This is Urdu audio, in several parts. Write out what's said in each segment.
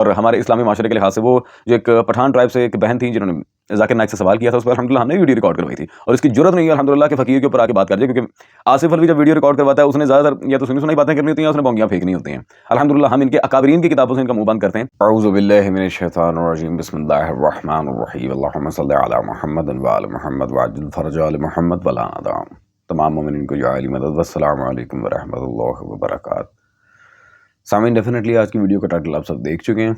اور ہمارے اسلامی معاشرے کے لحاظ سے وہ جو ایک پٹھان ٹرائب سے ایک بہن تھیں جنہوں نے ذاکر نائک سے سوال کیا تھا، اس پر الحمدللہ ہم نے ویڈیو ریکارڈ کروائی تھی، اور اس کی جرت نہیں ہے الحمدللہ کہ فقیر کے اوپر آ کے بات کر جائے، کیونکہ آصف الوی جب ویڈیو ریکارڈ کرواتا ہے اس نے زیادہ تر یا تو سنی سنائی باتیں کرنی ہوتی ہیں یا اس نے بونگیاں پھینکنی ہوتی ہیں۔ الحمدللہ ہم ان کے اکابرین کی کتابوں سے ان کا منہ بند کرتے ہیں۔ اعوذ باللہ من الشیطان الرجیم، بسم اللہ الرحمن الرحیم، اللہم صلی علی محمد وآل محمد وعجل فرج آل محمد ولا ندام۔ تمام مومنین کو جو عالی مدد، والسلام علیکم ورحمۃ اللہ وبرکاتہ۔ سامعین، ڈیفینیٹلی آج کی ویڈیو کا ٹائٹل آپ سب دیکھ چکے ہیں۔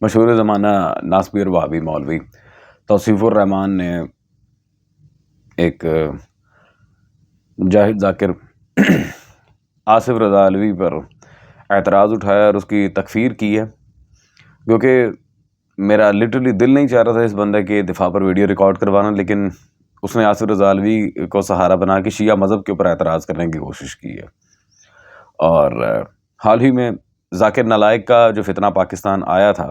مشہور زمانہ ناسپیر وہابی مولوی توصیف الرحمان نے ایک مجاہد ذاکر آصف رضا علوی پر اعتراض اٹھایا اور اس کی تکفیر کی ہے، کیونکہ میرا لٹرلی دل نہیں چاہ رہا تھا اس بندے کے دفاع پر ویڈیو ریکارڈ کروانا، لیکن اس نے آصف رضا علوی کو سہارا بنا کے شیعہ مذہب کے اوپر اعتراض کرنے کی کوشش کی ہے۔ اور حال ہی میں ذاکر نالائق کا جو فتنہ پاکستان آیا تھا،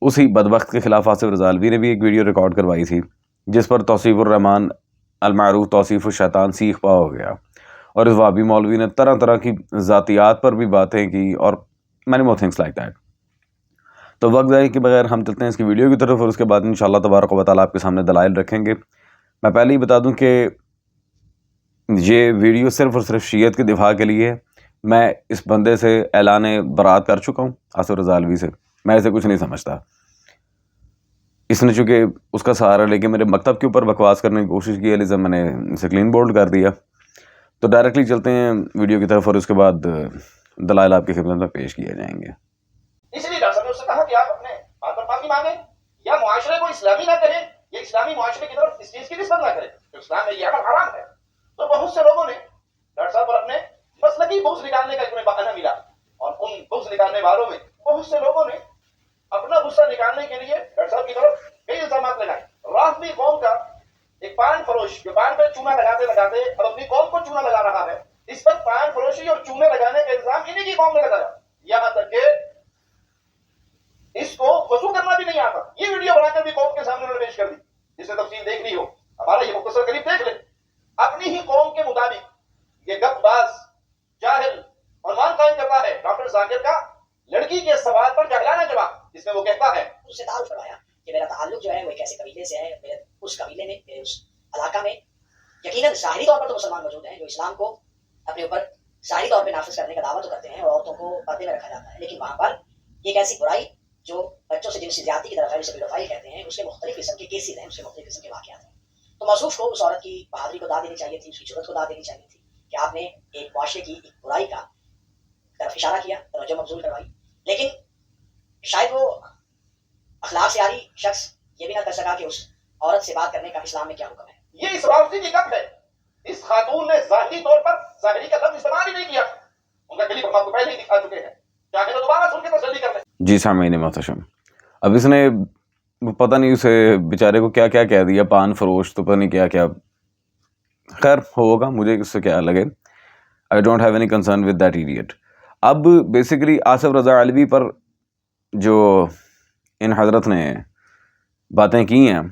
اسی بدبخت کے خلاف آصف رضا علوی نے بھی ایک ویڈیو ریکارڈ کروائی تھی، جس پر توصیف الرحمان المعروف توصیف الشیطان سیخ پا ہو گیا، اور اس وہابی مولوی نے طرح طرح کی ذاتیات پر بھی باتیں کی اور many more things like that۔ تو وقت ضائع کے بغیر ہم چلتے ہیں اس کی ویڈیو کی طرف، اور اس کے بعد انشاءاللہ تبارک و تعالیٰ آپ کے سامنے دلائل رکھیں گے۔ میں پہلے ہی بتا دوں کہ یہ ویڈیو صرف اور صرف شیعت کے دفاع کے لیے ہے۔ میں اس بندے سے اعلان برات کر چکا ہوں، آصف رضا علوی سے، میں اسے کچھ نہیں سمجھتا۔ اس نے چونکہ اس کا سہارا لے کے میرے مکتب کے اوپر بکواس کرنے کی کوشش کی ہے، لہٰذا میں نے اسے کلین بولڈ کر دیا۔ تو ڈائریکٹلی چلتے ہیں ویڈیو کی طرف، اور اس کے بعد دلائل آپ کی خدمت میں پیش کیے جائیں گے۔ اس لیے ڈاکٹر صاحب نے اس سے کہا کہ آپ اپنے بات پر معافی مانگیں، یا معاشرے کو اسلامی نہ کریں، یا اسلامی معاشرے کی طرف اس چیز کی نسبت نہ کریں تو اسلام میں یہ عمل حرام ہے۔ تو بہت سے لوگوں نے ڈاکٹر صاحب پر اپنے مسلکی بغض نکالنے کا انہیں بہانہ ملا، اور ان بغض نکالنے والوں میں بہت سے لوگوں نے اپنا غصہ نکالنے کے لیے ڈاکٹر صاحب کی طرف کئی الزامات لگائے۔ رافضی قوم کا ایک پان فروش جو پان پہ چونا لگاتے لگاتے اب اپنی قوم کو چونا لگا رہا ہے، اس پر پان فروشی اور چونے لگانے کا الزام انہی کی قوم نے لگایا، یہاں تک کہ اس کو وضو کرنا بھی نہیں آتا۔ یہ ویڈیو بنا کر بھی قوم کے سامنے انہوں نے پیش کر دی، جس سے تفصیل دیکھنی ہو ہمارا یہ مختصر کلپ دیکھ لیں۔ اپنی ہی قوم کے مطابق یہ گپ باز جاہل عنوان قائم کرتا ہے ڈاکٹر ذاکر کا لڑکی کے سوال پر جاہلانہ جواب، جس میں وہ کہتا ہے، اس سے تعارف کروایا کہ میرا تعلق جو ہے وہ ایک ایسے قبیلے سے ہے، میرے اس قبیلے میں، میرے اس علاقہ میں یقیناً ظاہری طور پر تو مسلمان موجود ہیں جو اسلام کو اپنے اوپر ظاہری طور پہ نافذ کرنے کا دعویٰ تو کرتے ہیں، اور عورتوں کو پردے میں رکھا جاتا ہے، لیکن وہاں پر ایک ایسی برائی جو بچوں سے جنسی زیادتی کی طرف ہے، جسے پیڈوفائل کہتے ہیں، اس کے مختلف قسم کے کیسز ہیں، اس کے مختلف قسم کے واقعات ہیں۔ تو موصوف کو اس عورت کی بہادری کو داد دینی چاہیے تھی، اس کی جرأت کو داد دینی چاہیے تھی کہ آپ نے ایک معاشرے کی ایک برائی کا طرف اشارہ کیا، توجہ مبذول کروائی، لیکن شاید وہ اخلاق سے عاری شخص یہ بھی نہ کر سکا کہ اس عورت سے بات کرنے کا اسلام میں کیا حکم ہے۔ یہ اس رافضی کی گپ ہے۔ اس خاتون نے ظاہری طور پر ظاہری کا لفظ استعمال ہی نہیں کیا، ان کا کلپ ہم آپ کو پہلے ہی دکھا چکے ہیں، چاہے تو دوبارہ سن کے تسلی کر لیں۔ جی سامعین محتشم، اب اس نے پتہ نہیں اسے بیچارے کو کیا کیا کہہ دیا، پان فروش تو پتہ نہیں کیا کیا، خیر ہوگا، مجھے اس سے کیا لگے، I don't have any concern with that idiot. اب بیسیکلی آصف رضا علوی پر جو ان حضرت نے باتیں کی ہیں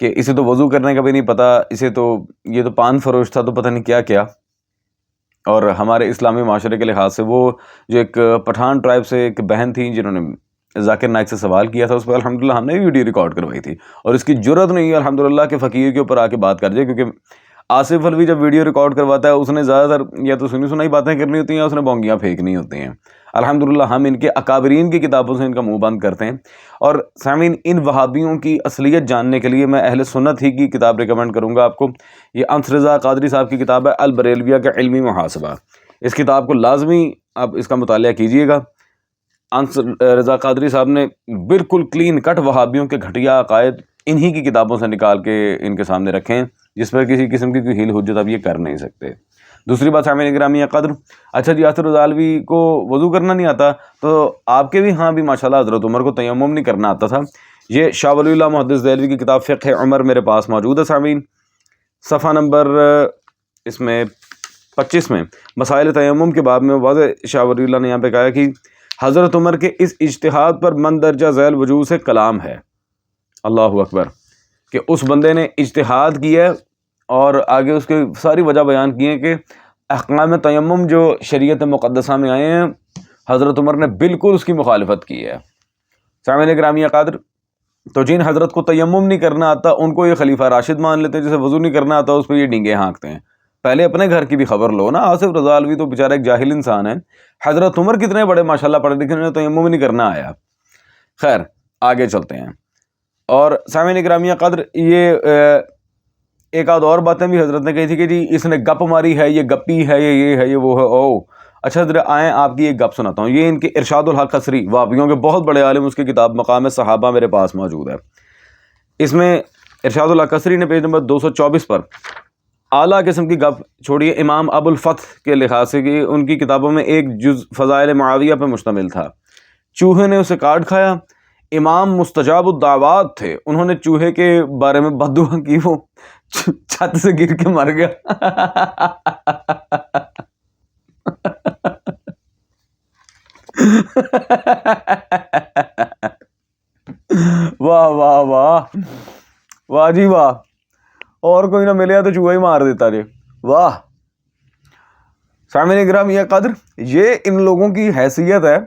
کہ اسے تو وضو کرنے کا بھی نہیں پتہ، اسے تو یہ تو پان فروش تھا، تو پتہ نہیں کیا کیا، اور ہمارے اسلامی معاشرے کے لحاظ سے وہ جو ایک پٹھان ٹرائب سے ایک بہن تھیں جنہوں نے ذاکر نائک سے سوال کیا تھا، اس پر الحمدللہ ہم نے ویڈیو ریکارڈ کروائی تھی، اور اس کی جرت نہیں ہے الحمدللہ کہ فقیر کے اوپر آ کے بات کر جائے، کیونکہ آصف الوی جب ویڈیو ریکارڈ کرواتا ہے اس نے زیادہ تر یا تو سنی سنائی باتیں کرنی ہوتی ہیں یا اس نے بونگیاں پھینکنی ہوتی ہیں۔ الحمدللہ ہم ان کے اکابرین کی کتابوں سے ان کا منہ بند کرتے ہیں۔ اور سامعین، ان وہابیوں کی اصلیت جاننے کے لیے میں اہل سنت ہی کی کتاب ریکمنڈ کروں گا آپ کو۔ یہ انس رضا قادری صاحب کی کتاب ہے البریلویہ کا علمی محاسبہ، اس کتاب کو لازمی آپ اس کا مطالعہ کیجئے گا۔ انس رضا قادری صاحب نے بالکل کلین کٹ وہابیوں کے گھٹیا عقائد انہی کی کتابوں سے نکال کے ان کے سامنے رکھے ہیں، جس پر کسی قسم کی کوئی ہیل حجت آپ یہ کر نہیں سکتے۔ دوسری بات سامعین گرامی قدر، اچھا جی آصف رضا علوی کو وضو کرنا نہیں آتا، تو آپ کے بھی ہاں بھی ماشاءاللہ حضرت عمر کو تیمم نہیں کرنا آتا تھا۔ یہ شاہ ولی اللہ محدث دہلوی کی کتاب فقہ عمر میرے پاس موجود ہے سامعین، صفحہ نمبر اس میں 25 میں مسائل تیمم کے باب میں واضح شاہ ولی اللہ نے یہاں پہ کہا کہ حضرت عمر کے اس اجتہاد پر مندرجہ ذیل وجوہ سے کلام ہے۔ اللہ اکبر، کہ اس بندے نے اجتہاد کیا ہے اور آگے اس کی ساری وجہ بیان کی ہے کہ احکام تیمم جو شریعت مقدسہ میں آئے ہیں حضرت عمر نے بالکل اس کی مخالفت کی ہے۔ سامعین گرامی قادر، تو جن حضرت کو تیمم نہیں کرنا آتا ان کو یہ خلیفہ راشد مان لیتے ہیں، جسے وضو نہیں کرنا آتا اس پہ یہ ڈینگے ہانکتے ہیں۔ پہلے اپنے گھر کی بھی خبر لو نا۔ آصف رضا علوی تو بیچارہ ایک جاہل انسان ہے، حضرت عمر کتنے بڑے ماشاءاللہ پڑھے لکھے، انہیں تیمم نہیں کرنا آیا۔ خیر آگے چلتے ہیں۔ اور سامعین گرامی قدر، یہ ایک آدھ اور باتیں بھی حضرت نے کہی تھی کہ جی اس نے گپ ماری ہے، یہ گپی ہے، یہ ہے، یہ وہ ہے۔ او اچھا ذرا آئیں آپ کی ایک گپ سناتا ہوں۔ یہ ان کے ارشاد الحق قصری، وہابیوں کے بہت بڑے عالم، اس کی کتاب مقام صحابہ میرے پاس موجود ہے۔ اس میں ارشاد الحق قصری نے پیج نمبر 224 پر اعلیٰ قسم کی گپ چھوڑی ہے امام ابو الفتح کے لحاظ سے، کہ ان کی کتابوں میں ایک جز فضائل معاویہ پہ مشتمل تھا۔ چوہے نے اسے کاٹ کھایا، امام مستجاب الدعوات تھے، انہوں نے چوہے کے بارے میں بد دعا کی، وہ چھت سے گر کے مر گیا۔ واہ واہ واہ واہ جی واہ، اور کوئی نہ ملے تو چوہا ہی مار دیتا جی، واہ۔ سامعین کرام یہ قدر، یہ ان لوگوں کی حیثیت ہے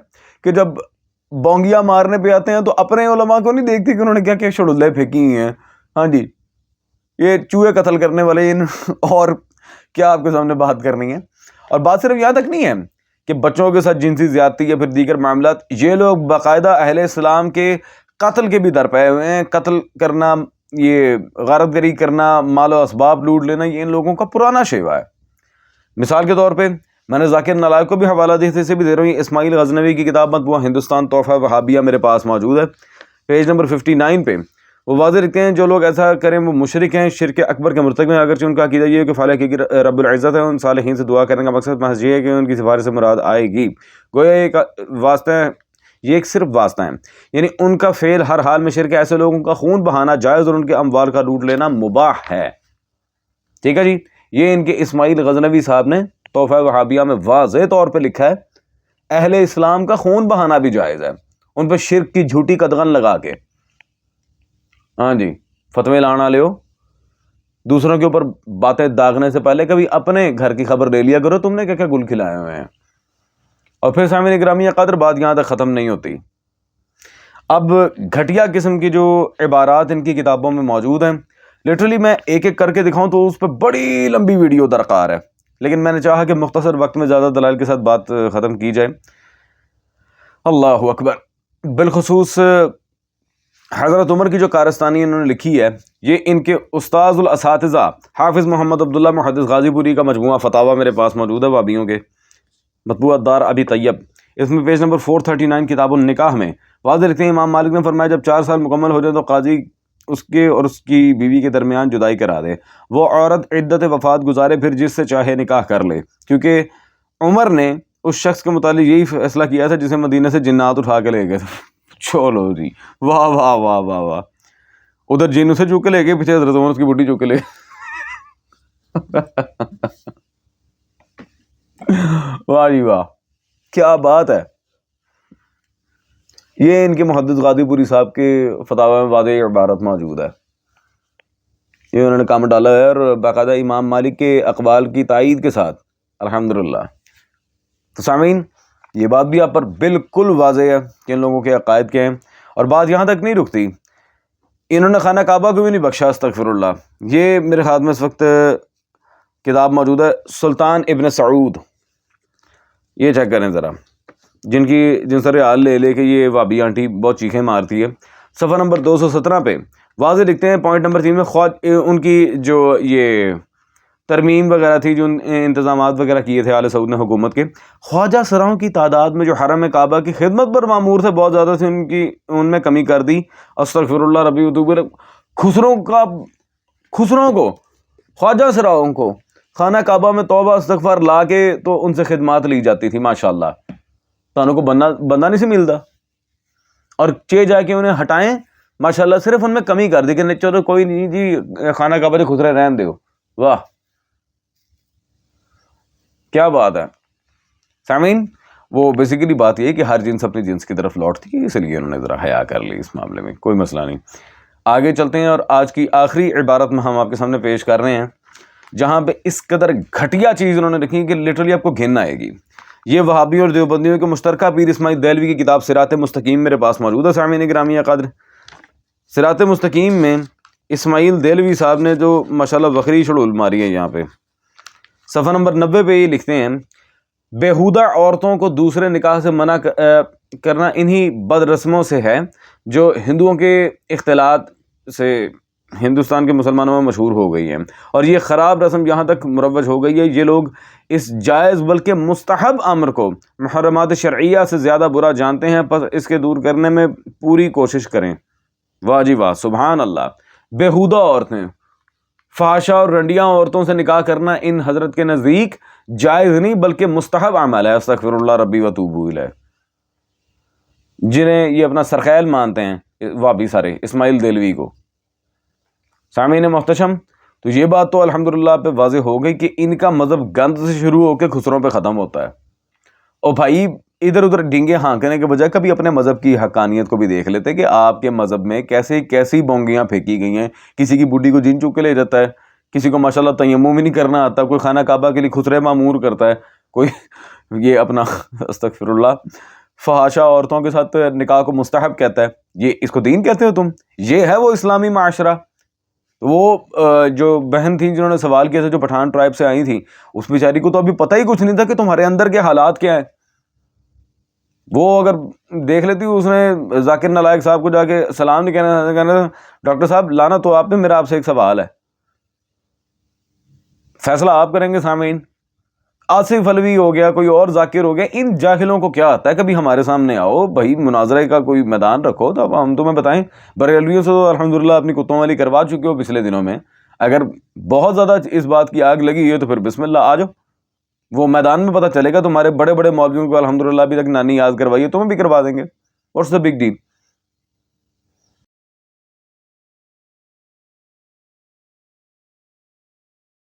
کہ جب بونگیا مارنے پہ آتے ہیں تو اپنے علماء کو نہیں دیکھتے کہ انہوں نے کیا کیا شڑلے پھینکی ہیں۔ ہاں جی، یہ چوہے قتل کرنے والے اور کیا آپ کے سامنے بات کرنی ہے۔ اور بات صرف یہاں تک نہیں ہے کہ بچوں کے ساتھ جنسی زیادتی یا پھر دیگر معاملات، یہ لوگ باقاعدہ اہل اسلام کے قتل کے بھی در پہ ہوئے ہیں۔ قتل کرنا، یہ غارت گری کرنا، مال و اسباب لوٹ لینا، یہ ان لوگوں کا پرانا شیوا ہے۔ مثال کے طور پہ میں نے ذاکر نالائق کو بھی حوالہ دیتے سے بھی دے رہا ہوں، اسماعیل غزنوی کی کتاب مطبوعہ ہندوستان تحفہ وہابیہ میرے پاس موجود ہے، پیج نمبر 59 پہ وہ واضح رکھتے ہیں جو لوگ ایسا کریں وہ مشرک ہیں، شرک اکبر کے مرتکب ہیں، اگرچہ ان کا عقیدہ یہ ہے کہ فالح کی رب العزت ہے۔ ان صالحین سے دعا کرنے کا مقصد محض یہ ہے کہ ان کی سفارش سے مراد آئے گی۔ گویا ایک واسطہ ہے، یہ ایک صرف واسطہ ہے، یعنی ان کا فعل ہر حال میں شرک ہے۔ ایسے لوگوں کا خون بہانا جائز اور ان کے اموال کا لوٹ لینا مباح ہے۔ ٹھیک ہے جی، یہ ان کے اسماعیل غزنوی صاحب نے تحفہ وہابیہ میں واضح طور پہ لکھا ہے، اہل اسلام کا خون بہانا بھی جائز ہے، ان پہ شرک کی جھوٹی قدغن لگا کے۔ ہاں جی، فتوے لانا لے ہو، دوسروں کے اوپر باتیں داغنے سے پہلے کبھی اپنے گھر کی خبر لے لیا کرو، تم نے کیا کیا گل کھلائے ہوئے ہیں۔ اور پھر سامعین گرامی قدر، بات یہاں تک ختم نہیں ہوتی۔ اب گھٹیا قسم کی جو عبارات ان کی کتابوں میں موجود ہیں، لٹرلی میں ایک ایک کر کے دکھاؤں تو اس پہ بڑی لمبی ویڈیو درکار ہے، لیکن میں نے چاہا کہ مختصر وقت میں زیادہ دلائل کے ساتھ بات ختم کی جائے۔ اللہ اکبر۔ بالخصوص حضرت عمر کی جو کارستانی انہوں نے لکھی ہے، یہ ان کے استاذ الاساتذہ حافظ محمد عبداللہ محدث غازی پوری کا مجموعہ فتاویٰ میرے پاس موجود ہے، وہابیوں کے، مطبوعہ دار ابی طیب۔ اس میں پیج نمبر 439 کتاب النکاح میں واضح لکھتے ہیں، امام مالک نے فرمایا جب 4 سال مکمل ہو جائے تو قاضی اس کے اور اس کی بیوی کے درمیان جدائی کرا دے، وہ عورت عدت وفات گزارے، پھر جس سے چاہے نکاح کر لے، کیونکہ عمر نے اس شخص کے متعلق یہی فیصلہ کیا تھا جسے مدینہ سے جنات اٹھا کے لے گئے تھے۔ چلو جی، واہ واہ واہ واہ واہ، ادھر جن اسے چوک کے لے گئے، پیچھے حضرت عمر اس کی بڈی چوک کے لے واہ جی واہ، کیا بات ہے۔ یہ ان کے محدث غازی پوری صاحب کے فتاوی میں واضح عبارت موجود ہے، یہ انہوں نے کام ڈالا ہے، اور باقاعدہ امام مالک کے اقوال کی تائید کے ساتھ، الحمدللہ۔ تو سامعین، یہ بات بھی آپ پر بالکل واضح ہے کہ ان لوگوں کے عقائد کے ہیں، اور بات یہاں تک نہیں رکتی، انہوں نے خانہ کعبہ کو بھی نہیں بخشا، استغفر اللہ۔ یہ میرے ہاتھ میں اس وقت کتاب موجود ہے، سلطان ابن سعود، یہ چیک کریں ذرا، جن سر حال لے لے کے یہ وابی آنٹی بہت چیخیں مارتی ہے۔ صفحہ نمبر 217 پہ واضح لکھتے ہیں، پوائنٹ نمبر 3 میں ان کی جو یہ ترمیم وغیرہ تھی، جو انتظامات وغیرہ کیے تھے آل سعود نے حکومت کے، خواجہ سراؤں کی تعداد میں جو حرم کعبہ کی خدمت پر مامور تھے بہت زیادہ تھے، ان میں کمی کر دی، استغفر اللہ ربی اتوب۔ خسروں کو، خواجہ سراؤں کو خانہ کعبہ میں توبہ استغفار لا کے تو ان سے خدمات لی جاتی تھی، ماشاءاللہ۔ تانوں کو بندہ نہیں سی ملتا، اور جا کے انہیں ہٹائیں، ماشاءاللہ صرف ان میں کمی کر دی کہ چلو کوئی نہیں جی، خانہ کعبہ سے خسرے رہن دیو۔ واہ، کیا بات ہے۔ سامعین، وہ بیسیکلی بات یہ ہے کہ ہر جنس اپنی جنس کی طرف لوٹتی ہے، اس لیے انہوں نے ذرا حیا کر لی، اس معاملے میں کوئی مسئلہ نہیں۔ آگے چلتے ہیں، اور آج کی آخری عبارت میں ہم آپ کے سامنے پیش کر رہے ہیں، جہاں پہ اس قدر گھٹیا چیز انہوں نے لکھی کہ لٹرلی آپ کو گھن آئے گی۔ یہ وہابی اور دیوبندیوں کے مشترکہ پیر اسماعیل دہلوی کی کتاب صراط مستقیم میرے پاس موجود ہے سامعین گرامی قدر۔ صراط مستقیم میں اسماعیل دہلوی صاحب نے جو ماشاءاللہ بکری شڑول ماری ہے یہاں پہ صفحہ نمبر 90 پہ یہ لکھتے ہیں بیہودہ عورتوں کو دوسرے نکاح سے منع کرنا انہی بد رسموں سے ہے جو ہندوؤں کے اختلاط سے ہندوستان کے مسلمانوں میں مشہور ہو گئی ہے، اور یہ خراب رسم یہاں تک مروج ہو گئی ہے یہ لوگ اس جائز بلکہ مستحب امر کو محرمات شرعیہ سے زیادہ برا جانتے ہیں، پس اس کے دور کرنے میں پوری کوشش کریں۔ واہ جی واہ، سبحان اللہ۔ بیہودہ عورتیں، فحاشا اور رنڈیاں عورتوں سے نکاح کرنا ان حضرت کے نزدیک جائز نہیں بلکہ مستحب عمل ہے، استغفر اللہ ربی و توب الیہ۔ جنہیں یہ اپنا سرخیل مانتے ہیں وابی سارے اسماعیل دہلوی کو۔ سامعین محتشم، تو یہ بات تو الحمدللہ پہ واضح ہو گئی کہ ان کا مذہب گند سے شروع ہو کے خسروں پہ ختم ہوتا ہے۔ اور بھائی ادھر ادھر ڈینگے ہانکنے کے بجائے کبھی اپنے مذہب کی حقانیت کو بھی دیکھ لیتے کہ آپ کے مذہب میں کیسی بونگیاں پھینکی گئی ہیں۔ کسی کی بڈھی کو جن چوک کے لے جاتا ہے، کسی کو ماشاءاللہ تیمم بھی نہیں کرنا آتا، کوئی خانہ کعبہ کے لیے خسرے معمور کرتا ہے، کوئی یہ اپنا استغفر اللہ فحاشا عورتوں کے ساتھ نکاح کو مستحب کہتا ہے۔ یہ اس کو دین کہتے ہو تم؟ یہ ہے وہ اسلامی معاشرہ؟ وہ جو بہن تھیں جنہوں نے سوال کیا تھا جو پٹھان ٹرائب سے آئی تھیں، اس بیچاری کو تو ابھی پتہ ہی کچھ نہیں تھا کہ تمہارے اندر کے حالات کیا ہیں۔ وہ اگر دیکھ لیتی اس نے ذاکر نالائق صاحب کو جا کے سلام نہیں کہنا، ڈاکٹر صاحب لانا تو آپ نے، میرا آپ سے ایک سوال ہے، فیصلہ آپ کریں گے سامعین۔ آصف علوی ہو گیا، کوئی اور ذاکر ہو گیا، ان جاہلوں کو کیا آتا ہے؟ کبھی ہمارے سامنے آؤ بھائی، مناظرے کا کوئی میدان رکھو تو اب ہم تمہیں بتائیں۔ بریلویوں سے تو الحمدللہ اپنی کتوں والی کروا چکے ہو پچھلے دنوں میں، اگر بہت زیادہ اس بات کی آگ لگی ہے تو پھر بسم اللہ آ جاؤ، وہ میدان میں پتہ چلے گا۔ تمہارے بڑے بڑے مولویوں کو الحمدللہ ابھی تک نانی یاد کروائی ہے، تمہیں بھی کروا دیں گے، واٹس دا بگ ڈیل۔